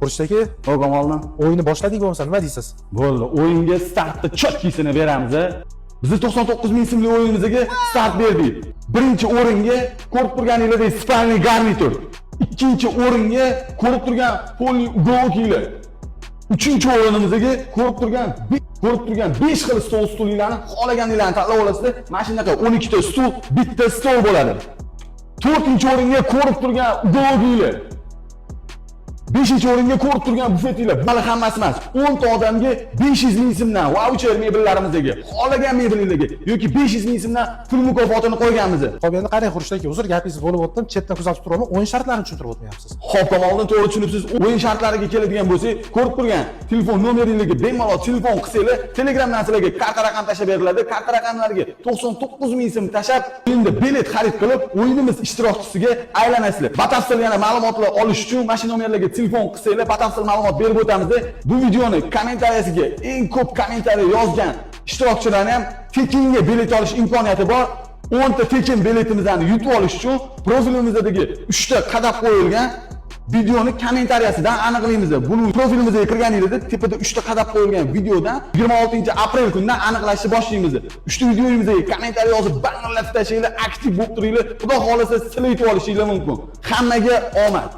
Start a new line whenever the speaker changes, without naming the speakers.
Xurshid aka,
O'g'amoldan.
o'yinni boshladik bo'lmasa nima deysiz?
Bo'ldi, o'yinga startda chotkisini beramiz. Biz 99 ming so'mlik o'yinimizga start berdik. Birinchi o'ringa ko'rib turganingizdek spalniy garnitur. Ikkinchi o'ringa ko'rib turgan polni ugovkilar. Uchinchi o'rinimizga ko'rib turgan 5 xil stol stullarni xohlaganinglarni tanlab olasizlar. Mana shunaqa 12 ta stul, bitta stol bo'ladi. 4-chi o'ringa ko'rib turgan ugovkilar. 5-chi o'ringa ko'rib turgan bufetlar. Hali hammasi emas. 10 ta odamga 500 ming so'mdan voucher mebellarimizga, xohlagan mebelinglarga yoki 500 ming so'mdan pul mukofotini qo'yganmiz.
Xo'p, endi qarang Xurshid aka, uzr gapingizni bo'lib o'tdim, chetdan kuzatib turaman, o'yin shartlarini tushuntirib o'tmayapsiz.
Xo'p, oldin to'g'ri tushunibsiz. O'yin shartlariga keladigan bo'lsak, ko'rib turgan telefon nomeringizga bemalol telefon qilsanglar, Telegramdan sizlarga karta raqam tashab beriladi. Karta raqamlariga 99 ming so'm tashab, endi bilet xarid qilib, o'yinimiz ishtirokchisiga aylanasizlar. Batafsil yana ma'lumotlar olish uchun mashina nomerlariga telefon qilsanglar, batafsil ma'lumot berib o'tamiz. Bu videoni kommentariyasiga eng ko'p kommentariy yozgan ishtirokchilarni ham tekinga bilet olish imkoniyati bor. 10 ta tekin biletimizni yutib olish uchun profilimizdagi 3 ta qadab qo'yilgan videoni kommentariyasidan aniqlaymiz. Buni profilimizga kirganingizda tepada 3 ta qadab qo'yilgan videodan 26-aprel kunidan aniqlashni boshlaymiz. 3 ta videomizga kommentariy yozib, banglatib tashlaylar, aktiv bo'lib turinglar. Xudo xolasa sizlar yutib olishinglar mumkin. Hammaga omad.